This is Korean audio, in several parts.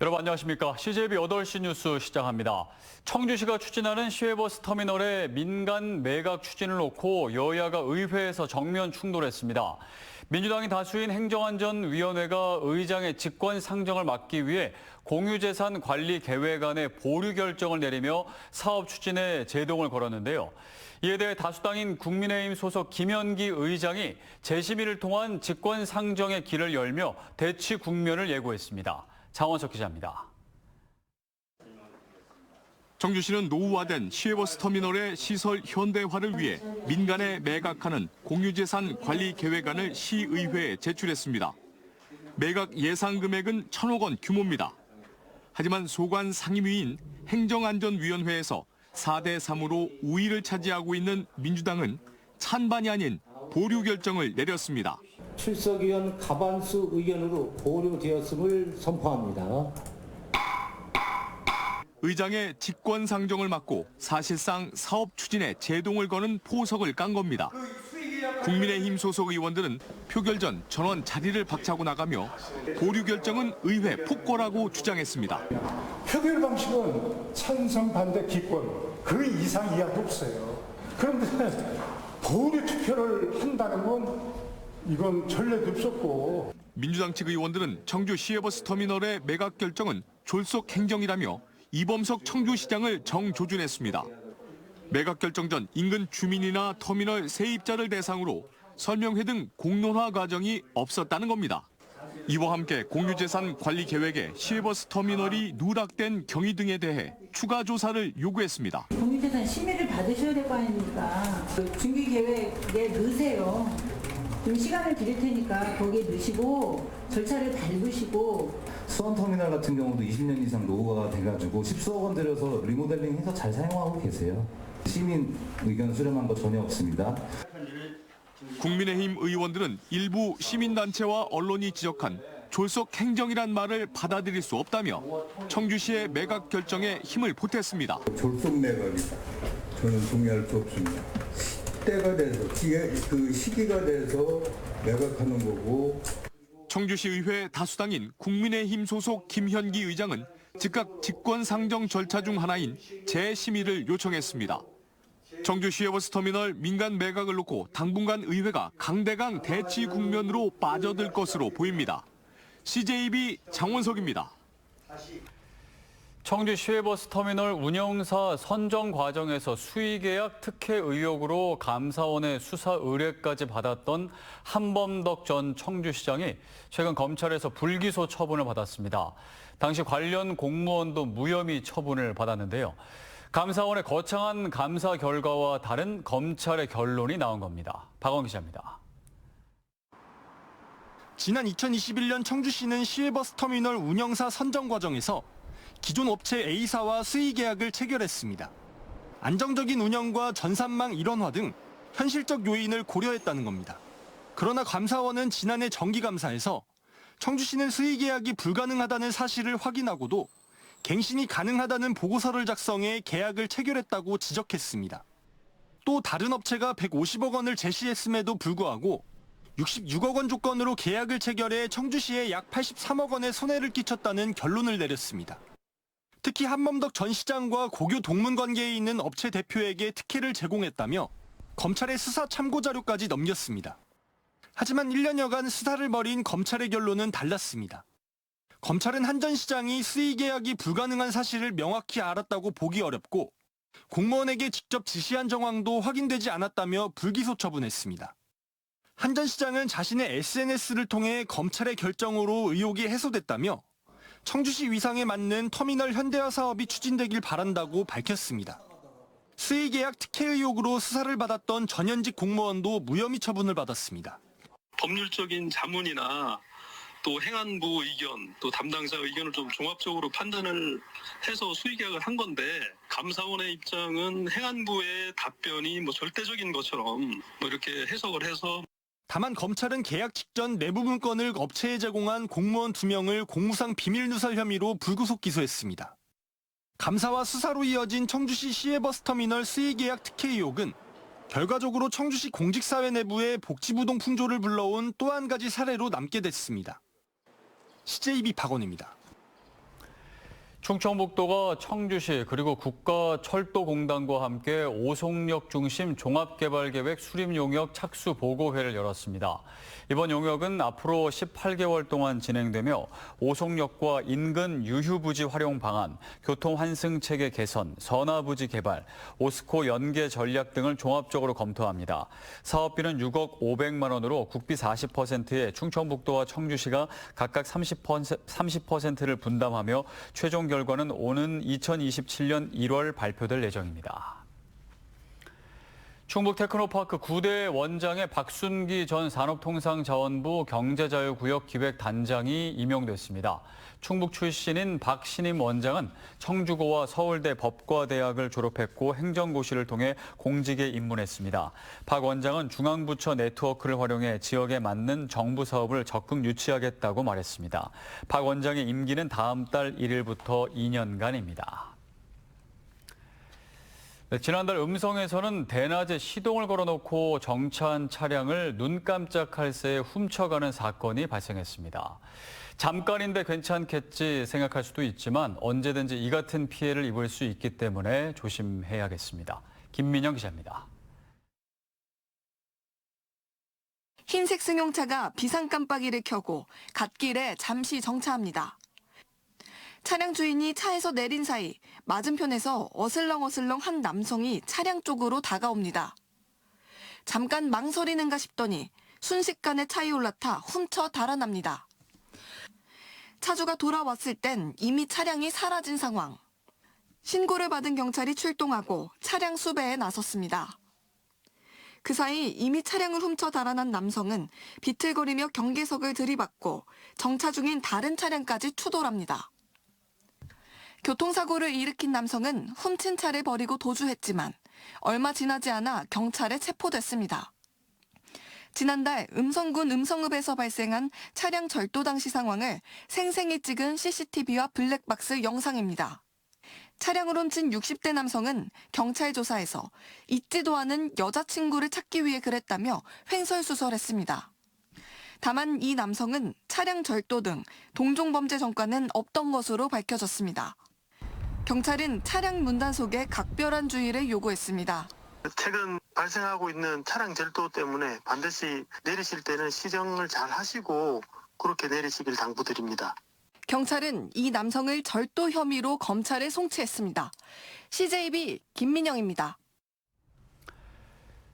여러분 안녕하십니까. CJB 8시 뉴스 시작합니다. 청주시가 추진하는 시외버스 터미널의 민간 매각 추진을 놓고 여야가 의회에서 정면 충돌했습니다. 민주당이 다수인 행정안전위원회가 의장의 직권 상정을 막기 위해 공유재산 관리 계획안의 보류 결정을 내리며 사업 추진에 제동을 걸었는데요. 이에 대해 다수당인 국민의힘 소속 김현기 의장이 재심의를 통한 직권 상정의 길을 열며 대치 국면을 예고했습니다. 장원석 기자입니다. 청주시는 노후화된 시외버스 터미널의 시설 현대화를 위해 민간에 매각하는 공유재산 관리 계획안을 시의회에 제출했습니다. 매각 예상 금액은 1,000억 원 규모입니다. 하지만 소관 상임위인 행정안전위원회에서 4대 3으로 우위를 차지하고 있는 민주당은 찬반이 아닌 보류 결정을 내렸습니다. 출석위원 과반수 의견으로 보류되었음을 선포합니다. 의장의 직권 상정을 막고 사실상 사업 추진에 제동을 거는 포석을 깐 겁니다. 국민의힘 소속 의원들은 표결 전 전원 자리를 박차고 나가며 보류 결정은 의회 폭거라고 주장했습니다. 표결 방식은 찬성 반대 기권 그 이상 이하도 없어요. 그런데 보류 투표를 한다는 건 이건 전례도 없었고. 민주당 측 의원들은 청주 시외버스 터미널의 매각 결정은 졸속 행정이라며 이범석 청주시장을 정조준했습니다. 매각 결정 전 인근 주민이나 터미널 세입자를 대상으로 설명회 등 공론화 과정이 없었다는 겁니다. 이와 함께 공유재산 관리 계획에 시외버스 터미널이 누락된 경위 등에 대해 추가 조사를 요구했습니다. 공유재산 심의를 받으셔야 될 거 아닙니까? 중기 계획에 넣으세요. 좀 시간을 드릴 테니까 거기에 넣으시고 절차를 밟으시고. 수원터미널 같은 경우도 20년 이상 노후가 돼가지고 10수억 원 들여서 리모델링해서 잘 사용하고 계세요. 시민 의견 수렴한 거 전혀 없습니다. 국민의힘 의원들은 일부 시민단체와 언론이 지적한 졸속 행정이란 말을 받아들일 수 없다며 청주시의 매각 결정에 힘을 보탰습니다. 졸속 매각이다. 저는 동의할 수 없습니다. 때가 돼서 그 시기가 돼서 매각하는 거고. 청주시 의회 다수당인 국민의힘 소속 김현기 의장은 즉각 직권상정 절차 중 하나인 재심의를 요청했습니다. 청주 시외버스 터미널 민간 매각을 놓고 당분간 의회가 강대강 대치 국면으로 빠져들 것으로 보입니다. CJB 장원석입니다. 청주 시외버스 터미널 운영사 선정 과정에서 수의계약 특혜 의혹으로 감사원의 수사 의뢰까지 받았던 한범덕 전 청주시장이 최근 검찰에서 불기소 처분을 받았습니다. 당시 관련 공무원도 무혐의 처분을 받았는데요. 감사원의 거창한 감사 결과와 다른 검찰의 결론이 나온 겁니다. 박원 기자입니다. 지난 2021년 청주시는 시외버스 터미널 운영사 선정 과정에서 기존 업체 A사와 수의 계약을 체결했습니다. 안정적인 운영과 전산망 일원화 등 현실적 요인을 고려했다는 겁니다. 그러나 감사원은 지난해 정기감사에서 청주시는 수의 계약이 불가능하다는 사실을 확인하고도 갱신이 가능하다는 보고서를 작성해 계약을 체결했다고 지적했습니다. 또 다른 업체가 150억 원을 제시했음에도 불구하고 66억 원 조건으로 계약을 체결해 청주시에 약 83억 원의 손해를 끼쳤다는 결론을 내렸습니다. 특히 한범덕 전 시장과 고교 동문 관계에 있는 업체 대표에게 특혜를 제공했다며 검찰에 수사 참고 자료까지 넘겼습니다. 하지만 1년여간 수사를 벌인 검찰의 결론은 달랐습니다. 검찰은 한 전 시장이 수의 계약이 불가능한 사실을 명확히 알았다고 보기 어렵고 공무원에게 직접 지시한 정황도 확인되지 않았다며 불기소 처분했습니다. 한 전 시장은 자신의 SNS를 통해 검찰의 결정으로 의혹이 해소됐다며 청주시 위상에 맞는 터미널 현대화 사업이 추진되길 바란다고 밝혔습니다. 수의 계약 특혜 의혹으로 수사를 받았던 전현직 공무원도 무혐의 처분을 받았습니다. 법률적인 자문이나 또 행안부 의견, 또 담당자 의견을 좀 종합적으로 판단을 해서 수의 계약을 한 건데 감사원의 입장은 행안부의 답변이 절대적인 것처럼 이렇게 해석을 해서. 다만 검찰은 계약 직전 내부 문건을 업체에 제공한 공무원 2명을 공무상 비밀 누설 혐의로 불구속 기소했습니다. 감사와 수사로 이어진 청주시 시외버스 터미널 수의 계약 특혜 의혹은 결과적으로 청주시 공직사회 내부에 복지부동 풍조를 불러온 또 한 가지 사례로 남게 됐습니다. CJB 박원입니다. 충청북도가 청주시 그리고 국가철도공단과 함께 오송역 중심 종합개발계획 수립용역 착수보고회를 열었습니다. 이번 용역은 앞으로 18개월 동안 진행되며 오송역과 인근 유휴부지 활용 방안, 교통환승체계 개선, 선화부지 개발, 오스코 연계 전략 등을 종합적으로 검토합니다. 사업비는 6억 500만 원으로 국비 40%에 충청북도와 청주시가 각각 30%를 분담하며 최종 결과는 오는 2027년 1월 발표될 예정입니다. 충북 테크노파크 9대 원장의 박순기 전 산업통상자원부 경제자유구역 기획단장이 임용됐습니다. 충북 출신인 박신임 원장은 청주고와 서울대 법과대학을 졸업했고 행정고시를 통해 공직에 입문했습니다. 박 원장은 중앙부처 네트워크를 활용해 지역에 맞는 정부 사업을 적극 유치하겠다고 말했습니다. 박 원장의 임기는 다음 달 1일부터 2년간입니다. 지난달 음성에서는 대낮에 시동을 걸어놓고 정차한 차량을 눈 깜짝할 새에 훔쳐가는 사건이 발생했습니다. 잠깐인데 괜찮겠지 생각할 수도 있지만 언제든지 이 같은 피해를 입을 수 있기 때문에 조심해야겠습니다. 김민영 기자입니다. 흰색 승용차가 비상깜빡이를 켜고 갓길에 잠시 정차합니다. 차량 주인이 차에서 내린 사이 맞은편에서 어슬렁어슬렁 한 남성이 차량 쪽으로 다가옵니다. 잠깐 망설이는가 싶더니 순식간에 차에 올라타 훔쳐 달아납니다. 차주가 돌아왔을 땐 이미 차량이 사라진 상황. 신고를 받은 경찰이 출동하고 차량 수배에 나섰습니다. 그 사이 이미 차량을 훔쳐 달아난 남성은 비틀거리며 경계석을 들이받고 정차 중인 다른 차량까지 추돌합니다. 교통사고를 일으킨 남성은 훔친 차를 버리고 도주했지만 얼마 지나지 않아 경찰에 체포됐습니다. 지난달 음성군 음성읍에서 발생한 차량 절도 당시 상황을 생생히 찍은 CCTV와 블랙박스 영상입니다. 차량을 훔친 60대 남성은 경찰 조사에서 잊지도 않은 여자친구를 찾기 위해 그랬다며 횡설수설했습니다. 다만 이 남성은 차량 절도 등 동종범죄 전과는 없던 것으로 밝혀졌습니다. 경찰은 차량 문단속에 각별한 주의를 요구했습니다. 최근 발생하고 있는 차량 절도 때문에 반드시 내리실 때는 시정을 잘 하시고 그렇게 내리시길 당부드립니다. 경찰은 이 남성을 절도 혐의로 검찰에 송치했습니다. CJB 김민영입니다.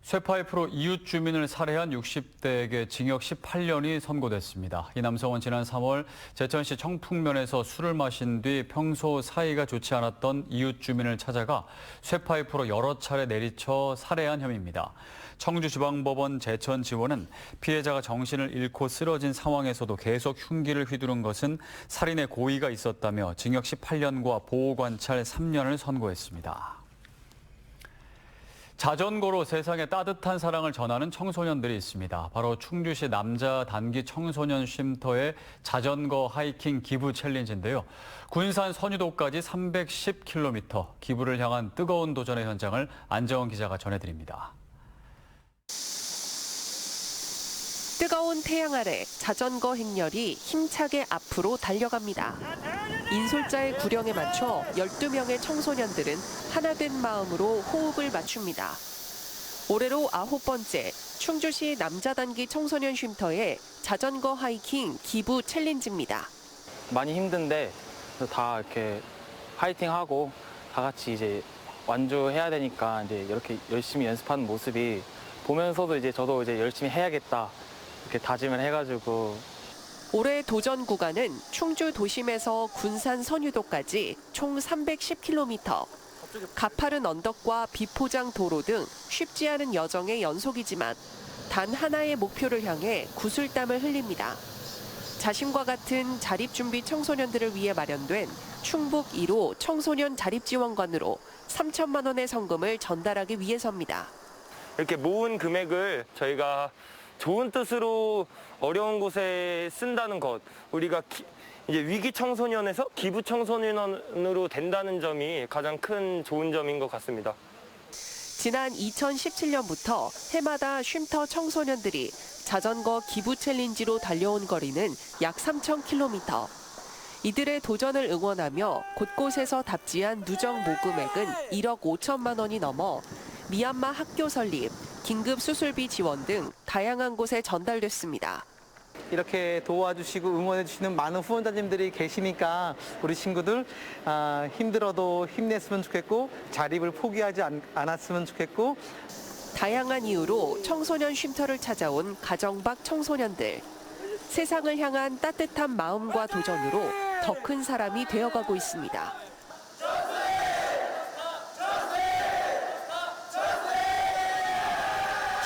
쇠파이프로 이웃 주민을 살해한 60대에게 징역 18년이 선고됐습니다. 이 남성은 지난 3월 제천시 청풍면에서 술을 마신 뒤 평소 사이가 좋지 않았던 이웃 주민을 찾아가 쇠파이프로 여러 차례 내리쳐 살해한 혐의입니다. 청주지방법원 제천지원은 피해자가 정신을 잃고 쓰러진 상황에서도 계속 흉기를 휘두른 것은 살인의 고의가 있었다며 징역 18년과 보호관찰 3년을 선고했습니다. 자전거로 세상에 따뜻한 사랑을 전하는 청소년들이 있습니다. 바로 충주시 남자 단기 청소년 쉼터의 자전거 하이킹 기부 챌린지인데요. 군산 선유도까지 310km, 기부를 향한 뜨거운 도전의 현장을 안정원 기자가 전해드립니다. 뜨거운 태양 아래 자전거 행렬이 힘차게 앞으로 달려갑니다. 인솔자의 구령에 맞춰 12명의 청소년들은 하나된 마음으로 호흡을 맞춥니다. 올해로 9번째 충주시 남자단기 청소년 쉼터의 자전거 하이킹 기부 챌린지입니다. 많이 힘든데 다 이렇게 파이팅하고 다 같이 이제 완주해야 되니까 이제 이렇게 열심히 연습하는 모습이 보면서도 이제 저도 이제 열심히 해야겠다 이렇게 다짐을 해가지고. 올해 도전 구간은 충주 도심에서 군산 선유도까지 총 310km. 가파른 언덕과 비포장 도로 등 쉽지 않은 여정의 연속이지만 단 하나의 목표를 향해 구슬땀을 흘립니다. 자신과 같은 자립준비 청소년들을 위해 마련된 충북 1호 청소년 자립지원관으로 3천만 원의 성금을 전달하기 위해서입니다. 이렇게 모은 금액을 저희가 좋은 뜻으로 어려운 곳에 쓴다는 것, 우리가 이제 위기 청소년에서 기부 청소년으로 된다는 점이 가장 큰 좋은 점인 것 같습니다. 지난 2017년부터 해마다 쉼터 청소년들이 자전거 기부 챌린지로 달려온 거리는 약 3,000km. 이들의 도전을 응원하며 곳곳에서 답지한 누적 모금액은 1억 5천만 원이 넘어 미얀마 학교 설립, 긴급 수술비 지원 등 다양한 곳에 전달됐습니다. 이렇게 도와주시고 응원해주시는 많은 후원자님들이 계시니까 우리 친구들 힘들어도 힘냈으면 좋겠고 자립을 포기하지 않았으면 좋겠고 다양한 이유로 청소년 쉼터를 찾아온 가정 밖 청소년들. 세상을 향한 따뜻한 마음과 도전으로 더 큰 사람이 되어가고 있습니다.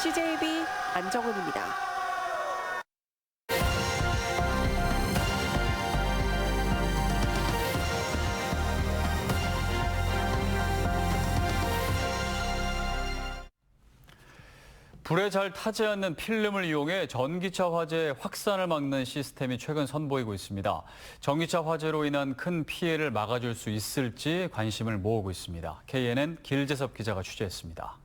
CJB 안정은입니다. 불에 잘 타지 않는 필름을 이용해 전기차 화재 확산을 막는 시스템이 최근 선보이고 있습니다. 전기차 화재로 인한 큰 피해를 막아줄 수 있을지 관심을 모으고 있습니다. KNN 길재섭 기자가 취재했습니다.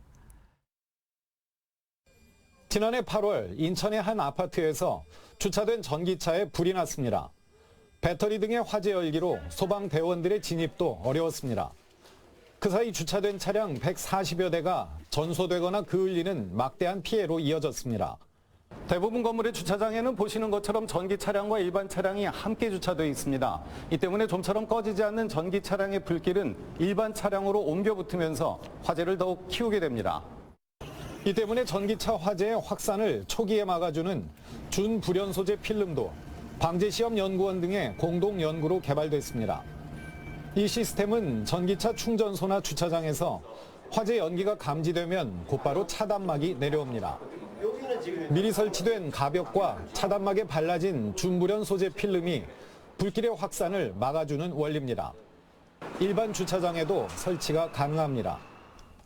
지난해 8월 인천의 한 아파트에서 주차된 전기차에 불이 났습니다. 배터리 등의 화재 열기로 소방대원들의 진입도 어려웠습니다. 그 사이 주차된 차량 140여 대가 전소되거나 그을리는 막대한 피해로 이어졌습니다. 대부분 건물의 주차장에는 보시는 것처럼 전기 차량과 일반 차량이 함께 주차되어 있습니다. 이 때문에 좀처럼 꺼지지 않는 전기 차량의 불길은 일반 차량으로 옮겨 붙으면서 화재를 더욱 키우게 됩니다. 이 때문에 전기차 화재의 확산을 초기에 막아주는 준불연 소재 필름도 방재시험연구원 등의 공동 연구로 개발됐습니다. 이 시스템은 전기차 충전소나 주차장에서 화재 연기가 감지되면 곧바로 차단막이 내려옵니다. 미리 설치된 가벽과 차단막에 발라진 준불연 소재 필름이 불길의 확산을 막아주는 원리입니다. 일반 주차장에도 설치가 가능합니다.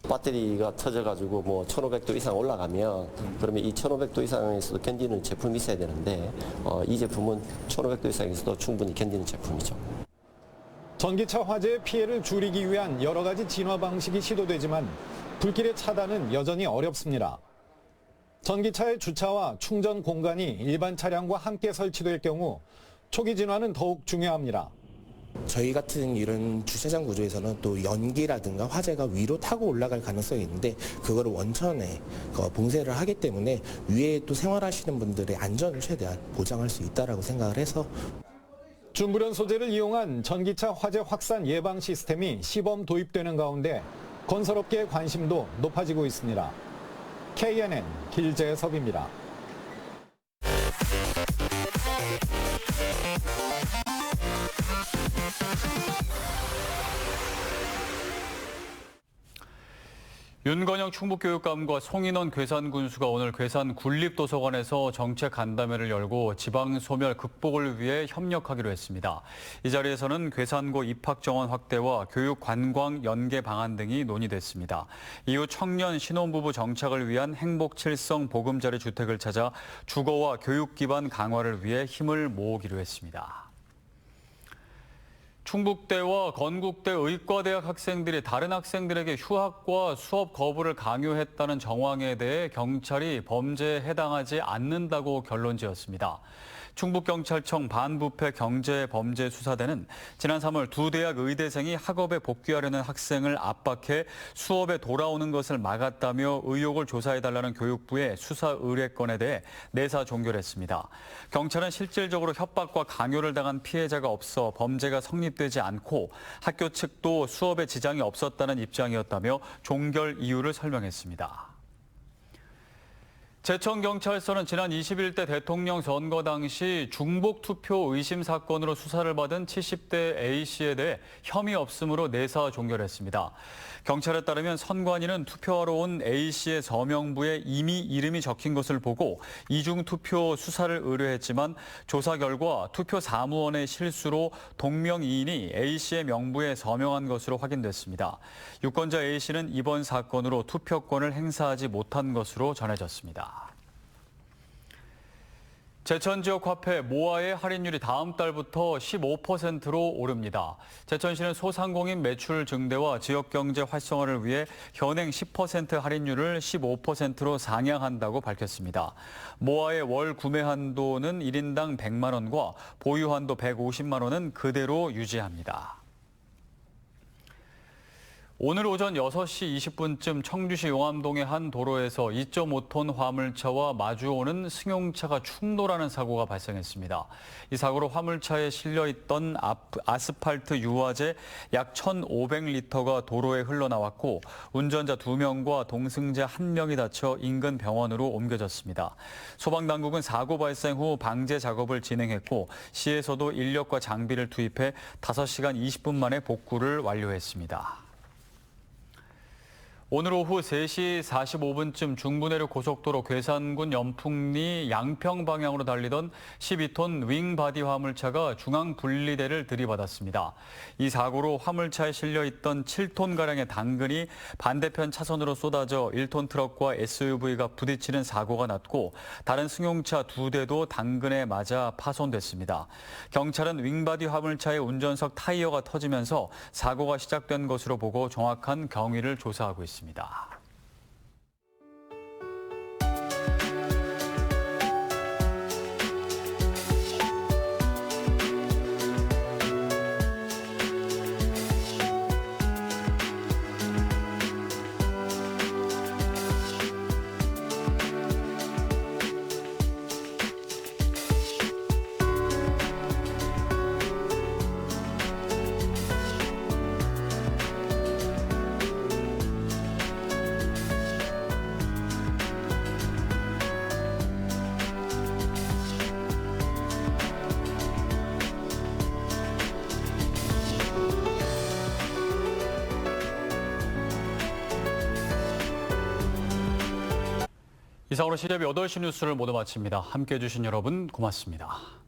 배터리가 터져가지고 뭐 1500도 이상 올라가면 그러면 이 1500도 이상에서도 견디는 제품이 있어야 되는데 이 제품은 1500도 이상에서도 충분히 견디는 제품이죠. 전기차 화재의 피해를 줄이기 위한 여러 가지 진화 방식이 시도되지만 불길의 차단은 여전히 어렵습니다. 전기차의 주차와 충전 공간이 일반 차량과 함께 설치될 경우 초기 진화는 더욱 중요합니다. 저희 같은 이런 주차장 구조에서는 또 연기라든가 화재가 위로 타고 올라갈 가능성이 있는데 그거를 원천에 봉쇄를 하기 때문에 위에 또 생활하시는 분들의 안전을 최대한 보장할 수 있다라고 생각을 해서 준불연 소재를 이용한 전기차 화재 확산 예방 시스템이 시범 도입되는 가운데 건설업계의 관심도 높아지고 있습니다. KNN 길재섭입니다. 윤건영 충북교육감과 송인원 괴산군수가 오늘 괴산군립도서관에서 정책 간담회를 열고 지방소멸 극복을 위해 협력하기로 했습니다. 이 자리에서는 괴산고 입학정원 확대와 교육관광 연계 방안 등이 논의됐습니다. 이후 청년 신혼부부 정착을 위한 행복칠성 보금자리 주택을 찾아 주거와 교육 기반 강화를 위해 힘을 모으기로 했습니다. 충북대와 건국대 의과대학 학생들이 다른 학생들에게 휴학과 수업 거부를 강요했다는 정황에 대해 경찰이 범죄에 해당하지 않는다고 결론지었습니다. 충북경찰청 반부패 경제범죄수사대는 지난 3월 두 대학 의대생이 학업에 복귀하려는 학생을 압박해 수업에 돌아오는 것을 막았다며 의혹을 조사해달라는 교육부의 수사 의뢰건에 대해 내사 종결했습니다. 경찰은 실질적으로 협박과 강요를 당한 피해자가 없어 범죄가 성립되지 않고 학교 측도 수업에 지장이 없었다는 입장이었다며 종결 이유를 설명했습니다. 제천경찰서는 지난 21대 대통령 선거 당시 중복 투표 의심 사건으로 수사를 받은 70대 A씨에 대해 혐의 없음으로 내사 종결했습니다. 경찰에 따르면 선관위는 투표하러 온 A씨의 서명부에 이미 이름이 적힌 것을 보고 이중투표 수사를 의뢰했지만 조사 결과 투표 사무원의 실수로 동명이인이 A씨의 명부에 서명한 것으로 확인됐습니다. 유권자 A씨는 이번 사건으로 투표권을 행사하지 못한 것으로 전해졌습니다. 제천 지역 화폐 모아의 할인율이 다음 달부터 15%로 오릅니다. 제천시는 소상공인 매출 증대와 지역 경제 활성화를 위해 현행 10% 할인율을 15%로 상향한다고 밝혔습니다. 모아의 월 구매 한도는 1인당 100만 원과 보유 한도 150만 원은 그대로 유지합니다. 오늘 오전 6시 20분쯤 청주시 용암동의 한 도로에서 2.5톤 화물차와 마주오는 승용차가 충돌하는 사고가 발생했습니다. 이 사고로 화물차에 실려있던 아스팔트 유화제 약 1,500리터가 도로에 흘러나왔고 운전자 2명과 동승자 1명이 다쳐 인근 병원으로 옮겨졌습니다. 소방당국은 사고 발생 후 방제 작업을 진행했고 시에서도 인력과 장비를 투입해 5시간 20분 만에 복구를 완료했습니다. 오늘 오후 3시 45분쯤 중부내륙 고속도로 괴산군 연풍리 양평 방향으로 달리던 12톤 윙바디 화물차가 중앙 분리대를 들이받았습니다. 이 사고로 화물차에 실려있던 7톤가량의 당근이 반대편 차선으로 쏟아져 1톤 트럭과 SUV가 부딪히는 사고가 났고 다른 승용차 2대도 당근에 맞아 파손됐습니다. 경찰은 윙바디 화물차의 운전석 타이어가 터지면서 사고가 시작된 것으로 보고 정확한 경위를 조사하고 있습니다. 이상으로 시대비 8시 뉴스를 모두 마칩니다. 함께해 주신 여러분 고맙습니다.